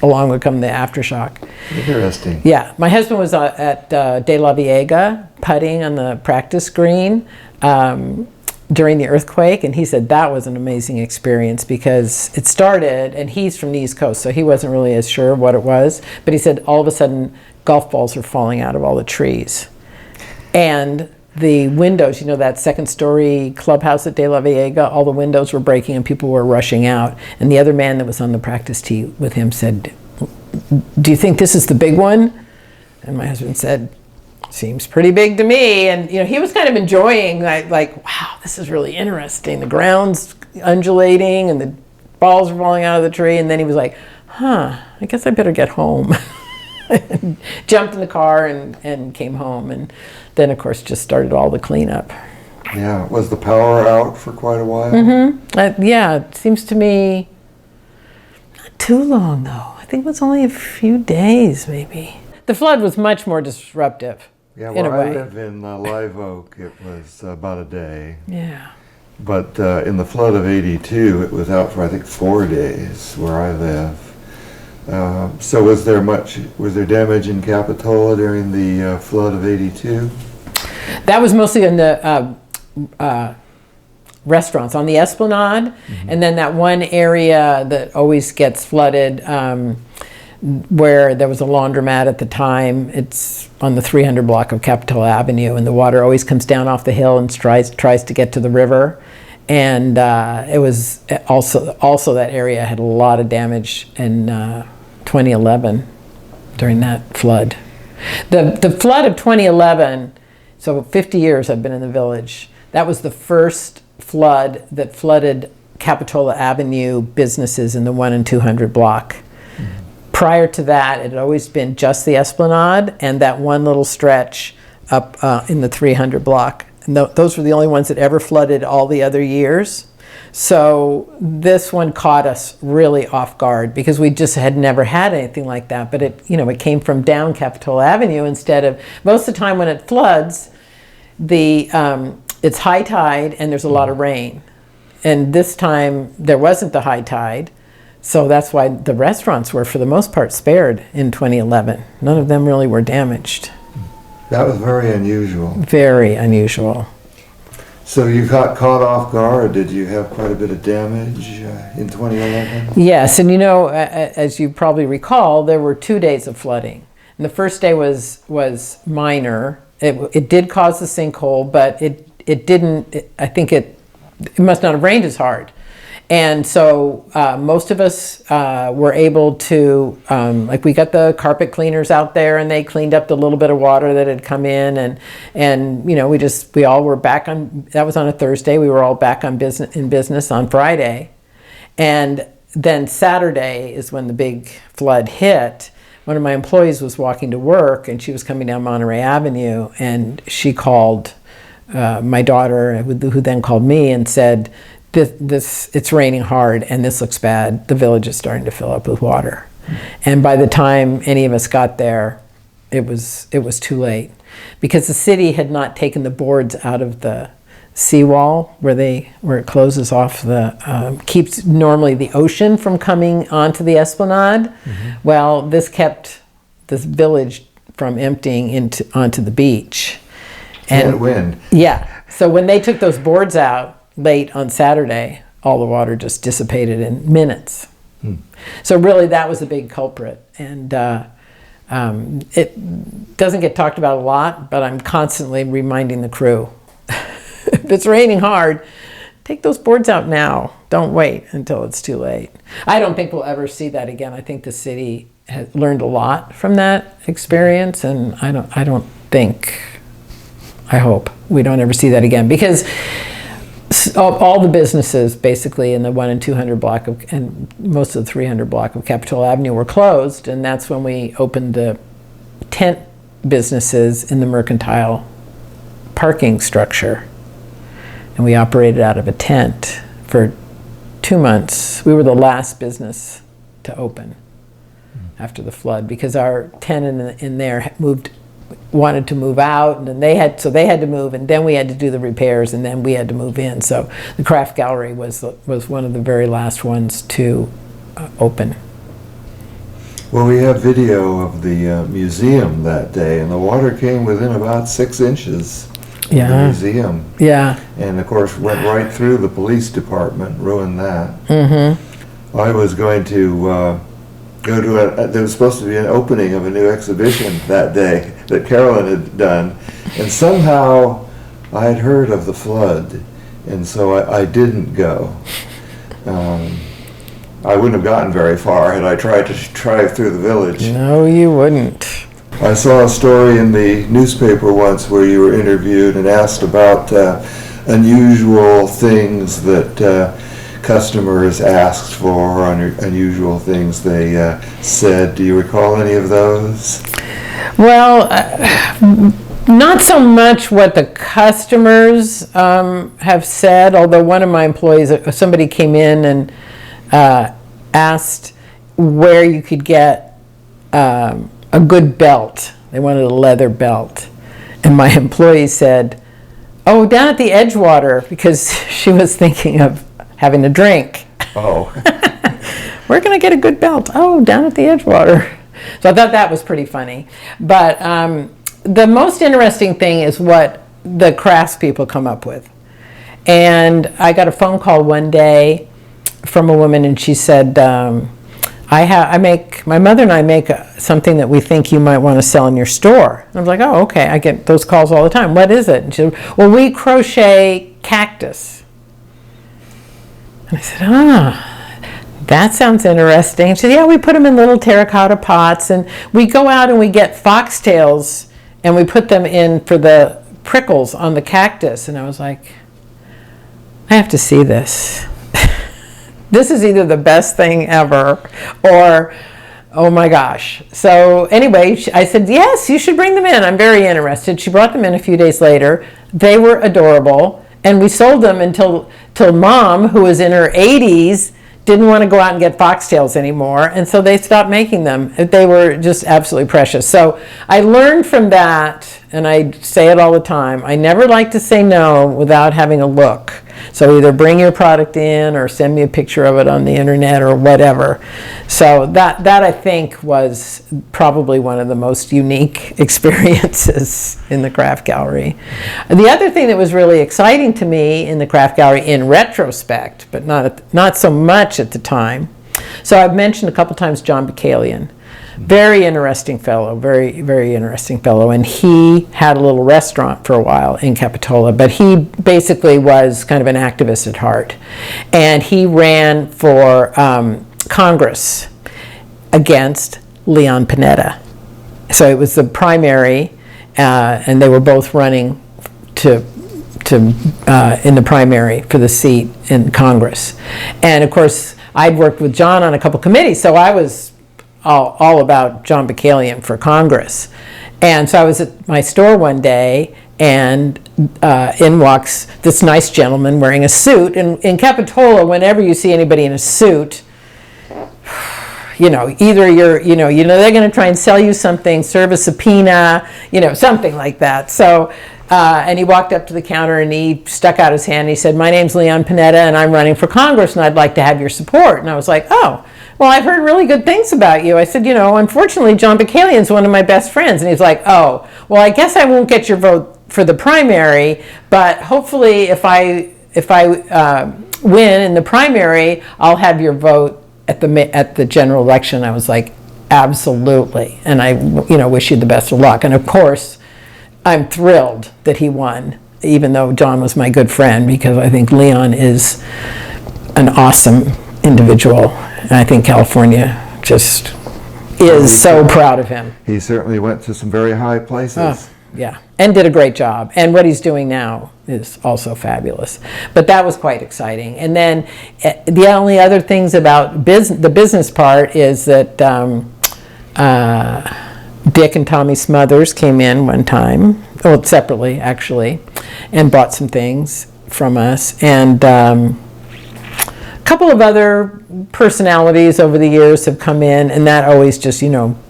along would come the aftershock. Interesting. Yeah, my husband was at De La Viega putting on the practice green during the earthquake, and he said that was an amazing experience because it started, and he's from the East Coast, so he wasn't really as sure of what it was, but he said all of a sudden golf balls were falling out of all the trees. And the windows, that second-story clubhouse at De La Viega, all the windows were breaking and people were rushing out. And the other man that was on the practice tee with him said, do you think this is the big one? And my husband said, seems pretty big to me. And he was kind of enjoying, like, wow, this is really interesting. The ground's undulating and the balls are falling out of the tree. And then he was like, I guess I better get home. Jumped in the car and came home, and then of course just started all the cleanup. Yeah, was the power out for quite a while? Yeah, it seems to me not too long though. I think it was only a few days maybe. The flood was much more disruptive. Yeah, where I live in Live Oak, it was about a day. Yeah. But in the flood of '82, it was out for I think 4 days where I live. So was there damage in Capitola during the flood of '82? That was mostly in the restaurants on the Esplanade, and then that one area that always gets flooded where there was a laundromat at the time. It's on the 300 block of Capitola Avenue, and the water always comes down off the hill and tries to get to the river. And it was also that area had a lot of damage in 2011 during that flood. The flood of 2011, so 50 years I've been in the village, That was the first flood that flooded Capitola Avenue businesses in the 1 and 200 block. Prior to that, it had always been just the Esplanade and that one little stretch up in the 300 block. And those were the only ones that ever flooded all the other years. So this one caught us really off guard because we just had never had anything like that. But it came from down Capitola Avenue instead of, most of the time when it floods, it's high tide and there's a lot of rain. And this time there wasn't the high tide. So that's why the restaurants were, for the most part, spared in 2011. None of them really were damaged. That was very unusual. Very unusual. So you got caught off guard. Did you have quite a bit of damage in 2011? Yes, and as you probably recall, there were 2 days of flooding. And the first day was minor. It did cause the sinkhole, but it didn't, I think it must not have rained as hard. And so most of us were able to, we got the carpet cleaners out there and they cleaned up the little bit of water that had come in, and we all were back on, that was on a Thursday, we were all back in business on Friday. And then Saturday is when the big flood hit. One of my employees was walking to work and she was coming down Monterey Avenue, and she called my daughter, who then called me and said, it's raining hard and this looks bad. The village is starting to fill up with water. And by the time any of us got there, it was too late, because the city had not taken the boards out of the seawall where it closes off keeps normally the ocean from coming onto the Esplanade. Mm-hmm. Well, this kept this village from emptying onto the beach. And wind. Yeah. So when they took those boards out late on Saturday, all the water just dissipated in minutes. So really that was a big culprit. And it doesn't get talked about a lot, but I'm constantly reminding the crew, if it's raining hard, take those boards out now. Don't wait until it's too late. I don't think we'll ever see that again. I think the city has learned a lot from that experience, and I hope we don't ever see that again, because all the businesses basically in the 1 and 200 block and most of the 300 block of Capitola Avenue were closed, and that's when we opened the tent businesses in the mercantile parking structure, and we operated out of a tent for 2 months. We were the last business to open after the flood, because our tenant in there wanted to move out, and then they had to move, and then we had to do the repairs, and then we had to move in. So the craft gallery was one of the very last ones to open. Well, we have video of the museum that day, and the water came within about 6 inches of the museum. Yeah. And of course went right through the police department, ruined that. Mm-hmm. I was going to go to there was supposed to be an opening of a new exhibition that day that Carolyn had done, and somehow I had heard of the flood, and so I didn't go. I wouldn't have gotten very far had I tried to drive through the village. No, you wouldn't. I saw a story in the newspaper once where you were interviewed and asked about unusual things that customers asked for, or unusual things they said. Do you recall any of those? Well, not so much what the customers have said, although one of my employees, somebody came in and asked where you could get a good belt. They wanted a leather belt. And my employee said, "Oh, down at the Edgewater," because she was thinking of having a drink. Oh. We're going to get a good belt. Oh, down at the Edgewater. So I thought that was pretty funny. But the most interesting thing is what the craftspeople come up with. And I got a phone call one day from a woman, and she said, my mother and I make something that we think you might want to sell in your store. And I was like, oh, okay. I get those calls all the time. What is it? And she said, well, we crochet cactus. And I said, that sounds interesting. She said, yeah, we put them in little terracotta pots, and we go out and we get foxtails and we put them in for the prickles on the cactus. And I was like, I have to see this. This is either the best thing ever or, oh my gosh. So anyway, I said, yes, you should bring them in. I'm very interested. She brought them in a few days later. They were adorable. And we sold them until Mom, who was in her 80s, didn't want to go out and get foxtails anymore. And so they stopped making them. They were just absolutely precious. So I learned from that, and I say it all the time, I never like to say no without having a look. So either bring your product in or send me a picture of it on the internet or whatever. So that I think was probably one of the most unique experiences in the craft gallery. The other thing that was really exciting to me in the craft gallery in retrospect, but not so much at the time. So I've mentioned a couple times John Bakalian. Very interesting fellow, very, very interesting fellow. And he had a little restaurant for a while in Capitola, but he basically was kind of an activist at heart. And he ran for Congress against Leon Panetta. So it was the primary, and they were both running in the primary for the seat in Congress. And of course, I'd worked with John on a couple committees, so I was all about John Bakalian for Congress. And so I was at my store one day, and in walks this nice gentleman wearing a suit. And in Capitola, whenever you see anybody in a suit, either they're going to try and sell you something, serve a subpoena, something like that. So, and he walked up to the counter and he stuck out his hand and he said, "My name's Leon Panetta and I'm running for Congress and I'd like to have your support." And I was like, "Oh, well, I've heard really good things about you." I said, "Unfortunately, John Bakalian's one of my best friends." And he's like, "Oh, well, I guess I won't get your vote for the primary, but hopefully if I win in the primary, I'll have your vote at the general election." I was like, "Absolutely." And I, wish you the best of luck. And of course, I'm thrilled that he won, even though John was my good friend, because I think Leon is an awesome individual. And I think California just is so proud of him. He certainly went to some very high places. Oh, yeah, and did a great job. And what he's doing now is also fabulous. But that was quite exciting. And then the only other things about the business part is that Dick and Tommy Smothers came in one time, well, separately actually, and bought some things from us. And a couple of other personalities over the years have come in, and that always just,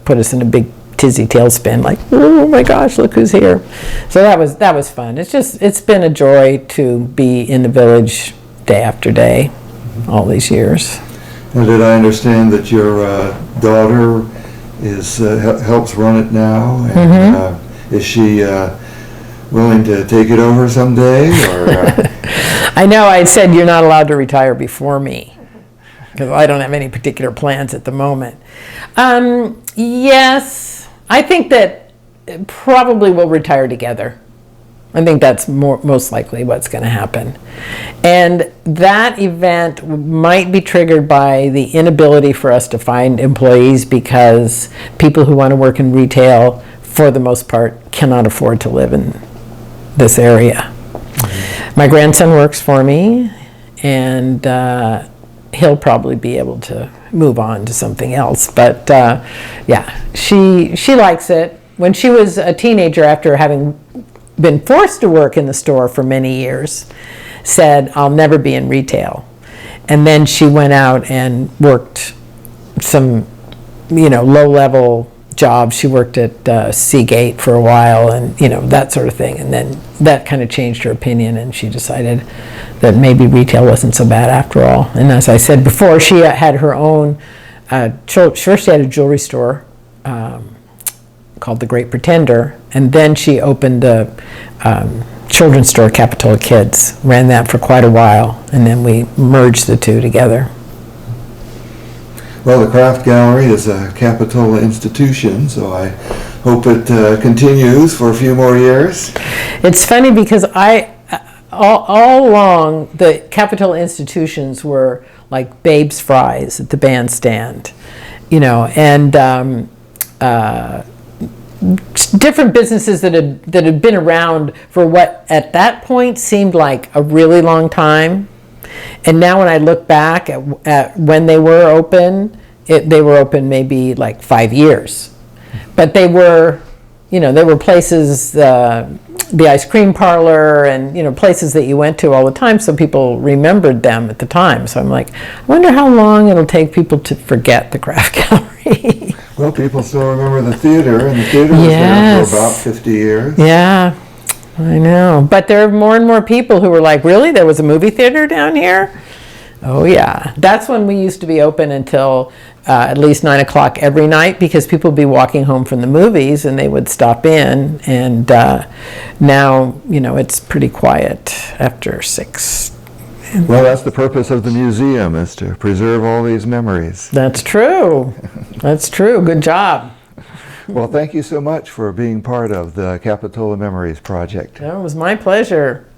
put us in a big tizzy tailspin, like, oh my gosh, look who's here. So that was fun. It's been a joy to be in the village day after day all these years. Now, did I understand that your daughter helps run it now? And is she willing to take it over someday? Or I know I said you're not allowed to retire before me, because I don't have any particular plans at the moment. Yes, I think that probably we'll retire together. I think that's most likely what's going to happen. And that event might be triggered by the inability for us to find employees, because people who want to work in retail, for the most part, cannot afford to live in this area. My grandson works for me, and he'll probably be able to move on to something else. But yeah, she likes it. When she was a teenager, after having been forced to work in the store for many years, said, "I'll never be in retail." And then she went out and worked some, low-level jobs. She worked at Seagate for a while, and that sort of thing. And then that kind of changed her opinion, and she decided that maybe retail wasn't so bad after all. And as I said before, she had her own. First, she had a jewelry store called The Great Pretender, and then she opened a children's store, Capitola Kids. Ran that for quite a while, and then we merged the two together. Well, the Craft Gallery is a Capitola institution, so I hope it continues for a few more years. It's funny because all along, the Capitola institutions were like Babe's Fries at the bandstand, and different businesses that had been around for what at that point seemed like a really long time. And now when I look back at when they were open, they were open maybe like 5 years. But they were, they were places, the ice cream parlor and, places that you went to all the time, so people remembered them at the time. So I'm like, I wonder how long it'll take people to forget the craft gallery. Well, people still remember the theater, and the theater was there for about 50 years. Yeah, I know. But there are more and more people who were like, really? There was a movie theater down here? Oh, yeah. That's when we used to be open until at least 9 o'clock every night, because people would be walking home from the movies and they would stop in. And now, it's pretty quiet after 6. Well, that's the purpose of the museum, is to preserve all these memories. That's true. That's true. Good job. Well, thank you so much for being part of the Capitola Memories Project. That was my pleasure.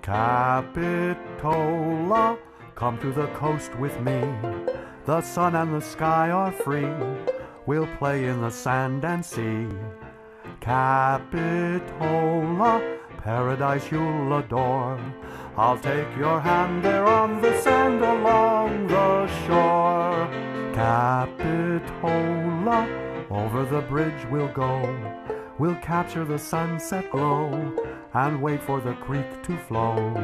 Capitola, come to the coast with me. The sun and the sky are free. We'll play in the sand and sea. Capitola, paradise you'll adore. I'll take your hand there on the sand along the shore. Capitola, over the bridge we'll go. We'll capture the sunset glow and wait for the creek to flow.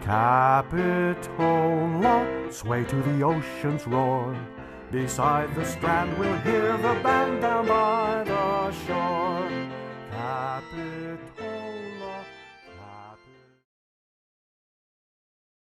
Capitola, sway to the ocean's roar. Beside the strand we'll hear the band down by the shore.